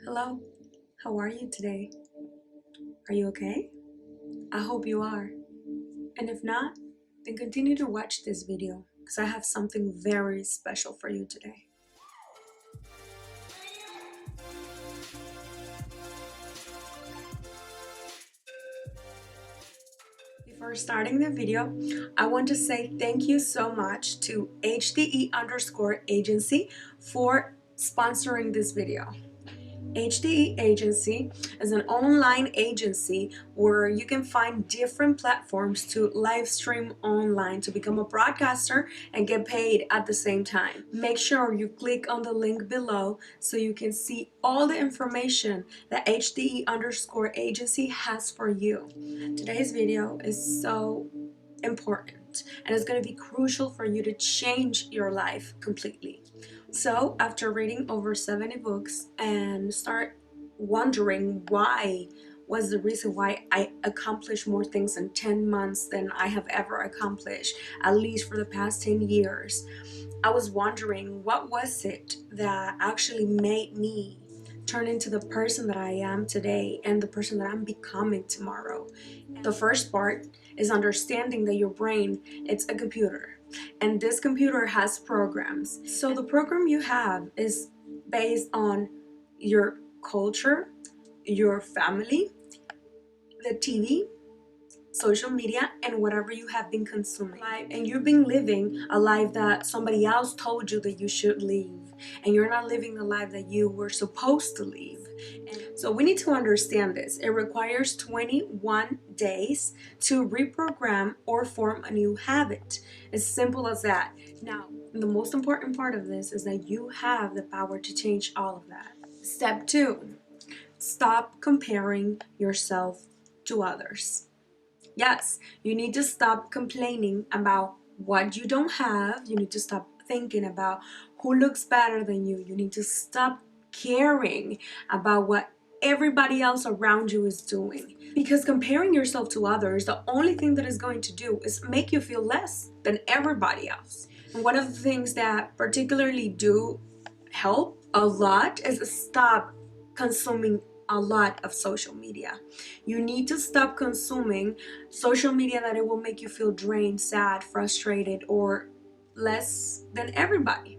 Hello, how are you today? Are you okay? I hope you are. And if not, then continue to watch this video because I have something very special for you today. Before starting the video, I want to say thank you so much to HDE_agency for sponsoring this video. HDE Agency is an online agency where you can find different platforms to live stream online to become a broadcaster and get paid at the same time. Make sure you click on the link below so you can see all the information that HDE_agency has for you. Today's video is so important and it's going to be crucial for you to change your life completely. So after reading over 70 books and start wondering why was the reason why I accomplished more things in 10 months than I have ever accomplished, at least for the past 10 years, I was wondering what was it that actually made me turn into the person that I am today and the person that I'm becoming tomorrow. The first part is understanding that your brain, it's a computer, and this computer has programs. So the program you have is based on your culture, your family, the TV, social media, and whatever you have been consuming. And you've been living a life that somebody else told you that you should live, and you're not living the life that you were supposed to live. And so we need to understand this. It requires 21 days to reprogram or form a new habit. As simple as that. Now, the most important part of this is that you have the power to change all of that. Step 2, stop comparing yourself to others. Yes, you need to stop complaining about what you don't have. You need to stop thinking about who looks better than you. You need to stop caring about what everybody else around you is doing. Because comparing yourself to others, the only thing that is going to do is make you feel less than everybody else. And one of the things that particularly do help a lot is stop consuming a lot of social media. You need to stop consuming social media that it will make you feel drained, sad, frustrated, or less than everybody.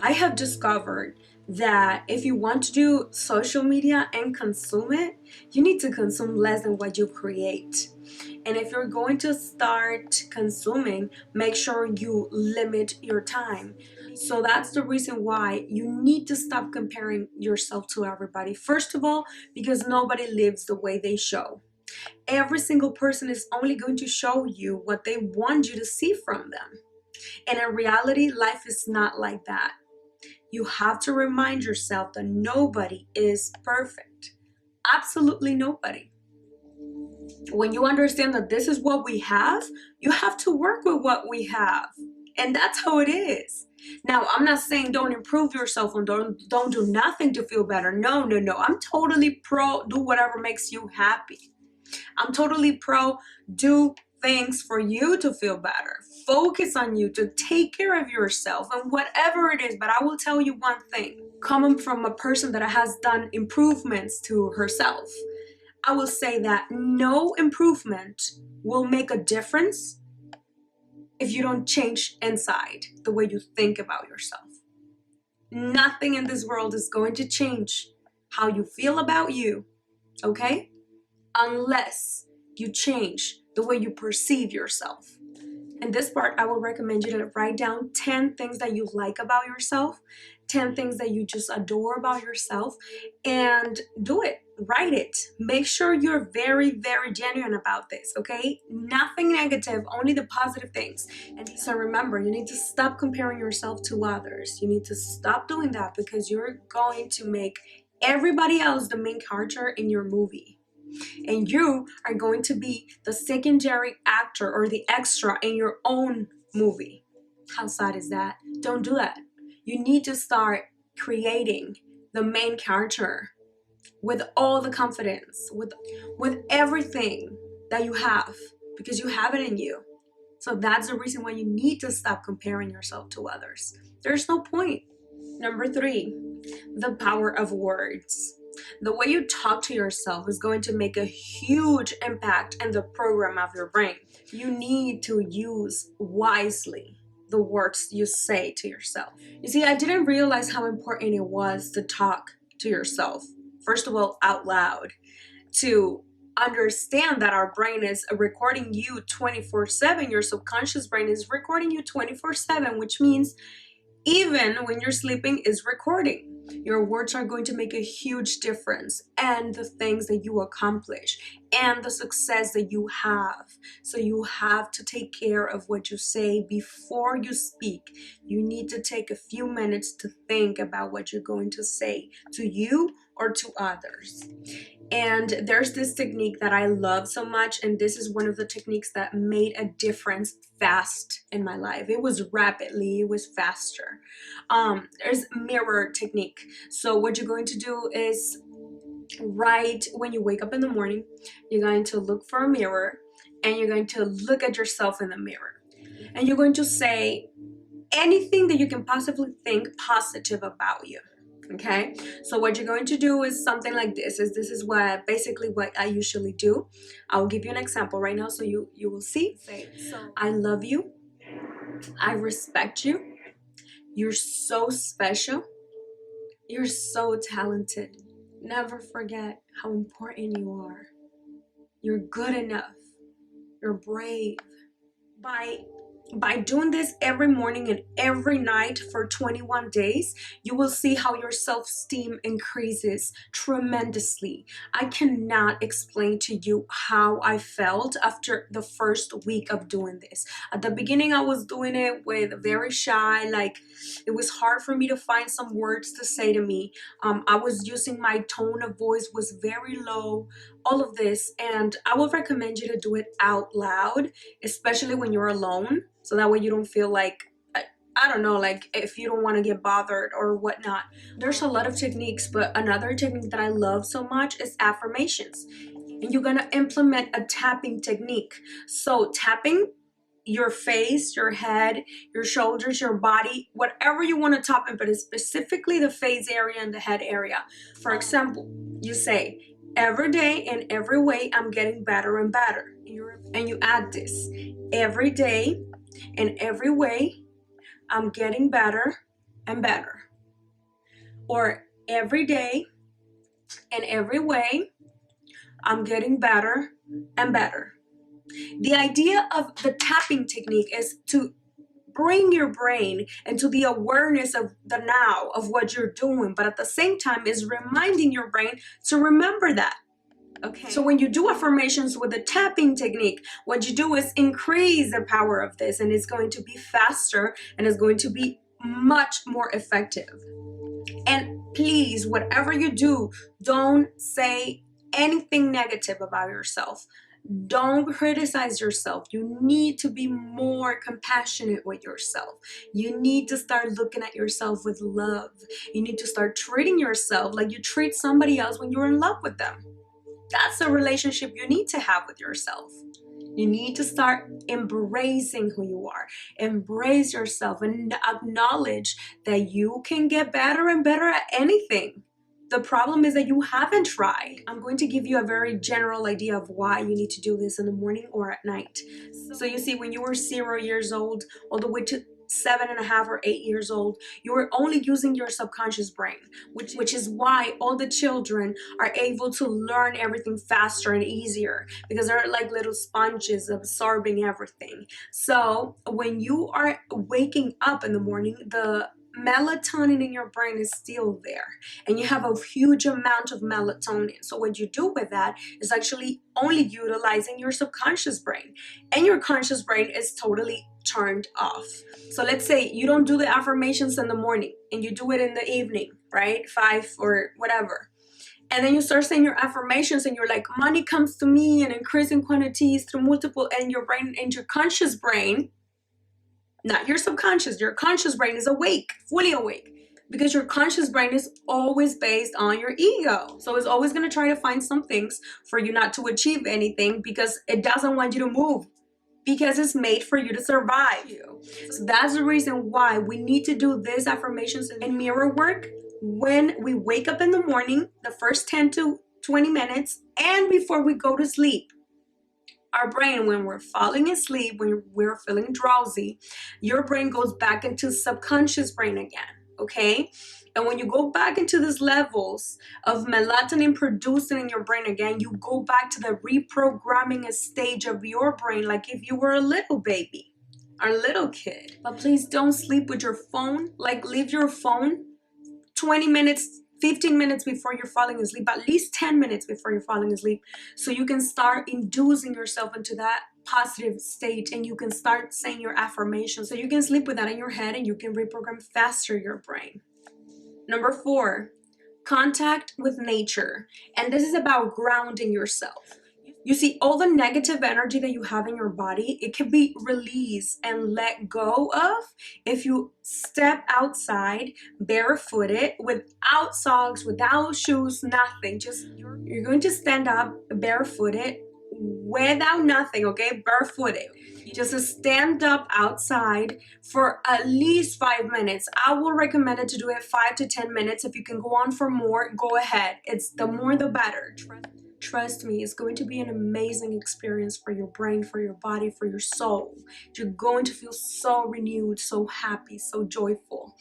I have discovered that if you want to do social media and consume it, you need to consume less than what you create. And if you're going to start consuming, make sure you limit your time. So that's the reason why you need to stop comparing yourself to everybody. First of all, because nobody lives the way they show. Every single person is only going to show you what they want you to see from them. And in reality, life is not like that. You have to remind yourself that nobody is perfect. Absolutely nobody. When you understand that this is what we have, you have to work with what we have. And that's how it is. Now, I'm not saying don't improve yourself and don't do nothing to feel better. No. I'm totally pro do whatever makes you happy. I'm totally pro do things for you to feel better. Focus on you to take care of yourself and whatever it is. But I will tell you one thing, coming from a person that has done improvements to herself, I will say that no improvement will make a difference if you don't change inside the way you think about yourself. Nothing in this world is going to change how you feel about you, okay? Unless you change the way you perceive yourself. In this part, I will recommend you to write down 10 things that you like about yourself, 10 things that you just adore about yourself, and do it. Write it. Make sure you're very, very genuine about this, okay? Nothing negative, only the positive things. And so remember, you need to stop comparing yourself to others. You need to stop doing that because you're going to make everybody else the main character in your movie. And you are going to be the secondary actor or the extra in your own movie. How sad is that? Don't do that. You need to start creating the main character with all the confidence, with everything that you have, because you have it in you. So that's the reason why you need to stop comparing yourself to others. There's no point. Number 3, the power of words. The way you talk to yourself is going to make a huge impact in the program of your brain. You need to use wisely the words you say to yourself. You see, I didn't realize how important it was to talk to yourself, first of all, out loud, to understand that our brain is recording you 24/7. Your subconscious brain is recording you 24/7, which means even when you're sleeping is recording. Your words are going to make a huge difference, and the things that you accomplish and the success that you have. So you have to take care of what you say before you speak. You need to take a few minutes to think about what you're going to say to you or to others. And there's this technique that I love so much, and this is one of the techniques that made a difference fast in my life. It was rapidly, it was faster. There's mirror technique. So what you're going to do is, right when you wake up in the morning, you're going to look for a mirror and you're going to look at yourself in the mirror. And you're going to say anything that you can possibly think positive about you. Okay, so what you're going to do is something like this. This is what basically what I usually do. I'll give you an example right now so you will see. I love you. I respect you. You're so special. You're so talented. Never forget how important you are. You're good enough. You're brave. By doing this every morning and every night for 21 days, you will see how your self-esteem increases tremendously. I cannot explain to you how I felt after the first week of doing this. At the beginning, I was doing it with very shy, like it was hard for me to find some words to say to me. I was using my tone of voice was very low, all of this, and I would recommend you to do it out loud, especially when you're alone. So that way you don't feel like, I don't know, like if you don't want to get bothered or whatnot. There's a lot of techniques, but another technique that I love so much is affirmations. And you're going to implement a tapping technique. So tapping your face, your head, your shoulders, your body, whatever you want to tap in, but it's specifically the face area and the head area. For example, you say, every day and every way I'm getting better and better. And you add this, every day in every way, I'm getting better and better. Or every day, in every way, I'm getting better and better. The idea of the tapping technique is to bring your brain into the awareness of the now, of what you're doing, but at the same time is reminding your brain to remember that. Okay. So when you do affirmations with the tapping technique, what you do is increase the power of this, and it's going to be faster and it's going to be much more effective. And please, whatever you do, don't say anything negative about yourself. Don't criticize yourself. You need to be more compassionate with yourself. You need to start looking at yourself with love. You need to start treating yourself like you treat somebody else when you're in love with them. That's a relationship you need to have with yourself. You need to start embracing who you are. Embrace yourself and acknowledge that you can get better and better at anything. The problem is that you haven't tried. I'm going to give you a very general idea of why you need to do this in the morning or at night. So you see, when you were 0 years old, all the way to 7.5 or 8 years old, you were only using your subconscious brain, which is why all the children are able to learn everything faster and easier, because they're like little sponges absorbing everything. So when you are waking up in the morning, the melatonin in your brain is still there, and you have a huge amount of melatonin. So what you do with that is actually only utilizing your subconscious brain, and your conscious brain is totally turned off. So let's say you don't do the affirmations in the morning and you do it in the evening, right? 5 or whatever. And then you start saying your affirmations and you're like, money comes to me in increasing quantities through multiple, and your brain and your conscious brain, not your subconscious, your conscious brain is awake, fully awake, because your conscious brain is always based on your ego. So it's always going to try to find some things for you not to achieve anything, because it doesn't want you to move, because it's made for you to survive. So that's the reason why we need to do these affirmations and mirror work when we wake up in the morning, the first 10 to 20 minutes, and before we go to sleep. Our brain, when we're falling asleep, when we're feeling drowsy, your brain goes back into subconscious brain again, okay? And when you go back into these levels of melatonin producing in your brain again, you go back to the reprogramming stage of your brain like if you were a little baby, a little kid. But please don't sleep with your phone. Like, leave your phone 20 minutes, 15 minutes before you're falling asleep, at least 10 minutes before you're falling asleep, so you can start inducing yourself into that positive state, and you can start saying your affirmations, so you can sleep with that in your head and you can reprogram faster your brain. Number 4, contact with nature. And this is about grounding yourself. You see, all the negative energy that you have in your body, it can be released and let go of if you step outside barefooted, without socks, without shoes, nothing. Just you're going to stand up barefooted without nothing, okay? Barefooted. You just stand up outside for at least 5 minutes. I will recommend it to do it 5 to 10 minutes. If you can go on for more, go ahead. It's the more the better. Trust me, it's going to be an amazing experience for your brain, for your body, for your soul. You're going to feel so renewed, so happy, so joyful.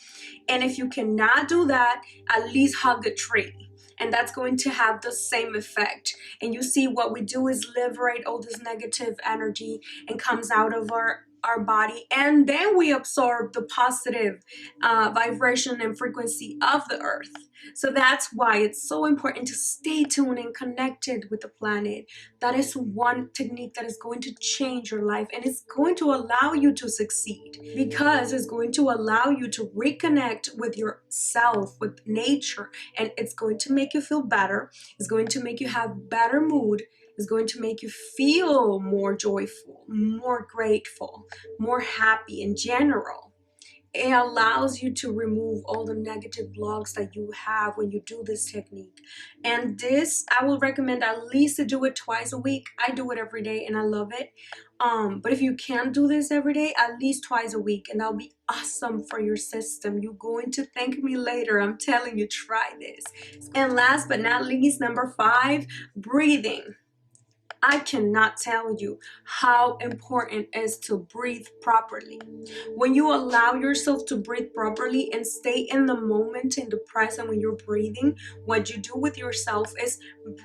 And if you cannot do that, at least hug a tree. And that's going to have the same effect. And you see, what we do is liberate all this negative energy and comes out of our body, and then we absorb the positive vibration and frequency of the earth. So that's why it's so important to stay tuned and connected with the planet. That is one technique that is going to change your life, and it's going to allow you to succeed, because it's going to allow you to reconnect with yourself, with nature, and it's going to make you feel better. It's going to make you have better mood. Is going to make you feel more joyful, more grateful, more happy in general. It allows you to remove all the negative blocks that you have when you do this technique. And this, I will recommend at least to do it twice a week. I do it every day and I love it. But if you can't do this every day, at least twice a week, and that'll be awesome for your system. You're going to thank me later. I'm telling you, try this. And last but not least, number 5, breathing. I cannot tell you how important it is to breathe properly. When you allow yourself to breathe properly and stay in the moment, in the present, when you're breathing, what you do with yourself is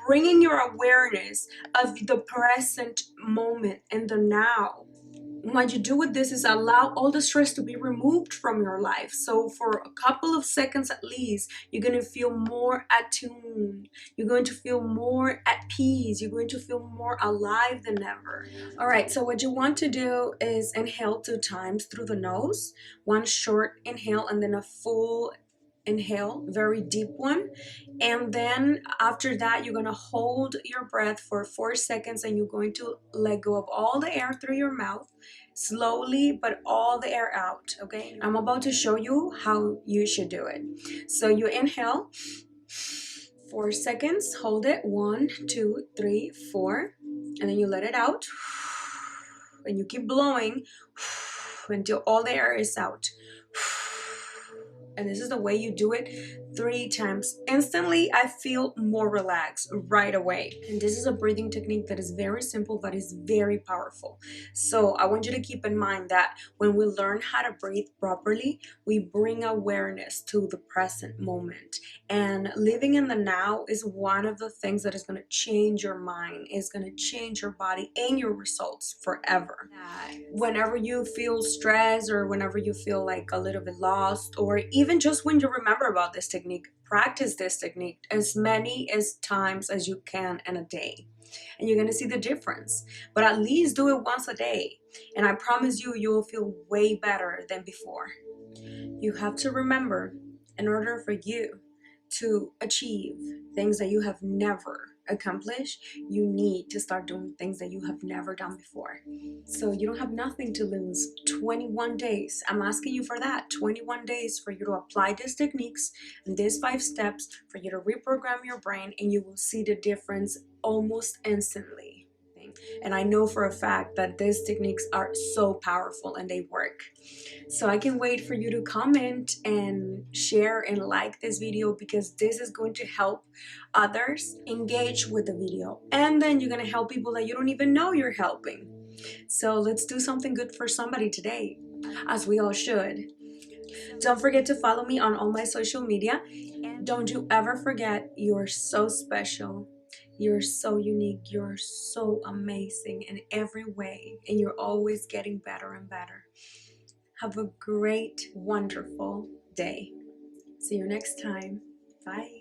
bringing your awareness of the present moment and the now. What you do with this is allow all the stress to be removed from your life. So for a couple of seconds at least, you're going to feel more attuned. You're going to feel more at peace. You're going to feel more alive than ever. All right, so what you want to do is inhale 2 times through the nose. One short inhale and then a full inhale, very deep one. And then after that, you're going to hold your breath for 4 seconds, and you're going to let go of all the air through your mouth slowly, but all the air out. Okay, I'm about to show you how you should do it. So you inhale 4 seconds, hold it 1, 2, 3, 4, and then you let it out, and you keep blowing until all the air is out. And this is the way you do it 3 times. Instantly, I feel more relaxed right away. And this is a breathing technique that is very simple, but is very powerful. So I want you to keep in mind that when we learn how to breathe properly, we bring awareness to the present moment. And living in the now is one of the things that is going to change your mind, is going to change your body and your results forever. Whenever you feel stressed, or whenever you feel like a little bit lost, or even just when you remember about this technique, practice this technique as many times as you can in a day, and you're going to see the difference. But at least do it once a day, and I promise you, you will feel way better than before. You have to remember, in order for you to achieve things that you have never accomplished, you need to start doing things that you have never done before. So you don't have nothing to lose. 21 days. I'm asking you for that. 21 days for you to apply these techniques and these 5 steps for you to reprogram your brain, and you will see the difference almost instantly. anything. And I know for a fact that these techniques are so powerful and they work. So I can wait for you to comment and share and like this video, because this is going to help others engage with the video. And then you're going to help people that you don't even know you're helping. So let's do something good for somebody today, as we all should. Don't forget to follow me on all my social media. Don't you ever forget, you're so special. You're so unique. You're so amazing in every way. And you're always getting better and better. Have a great, wonderful day. See you next time. Bye.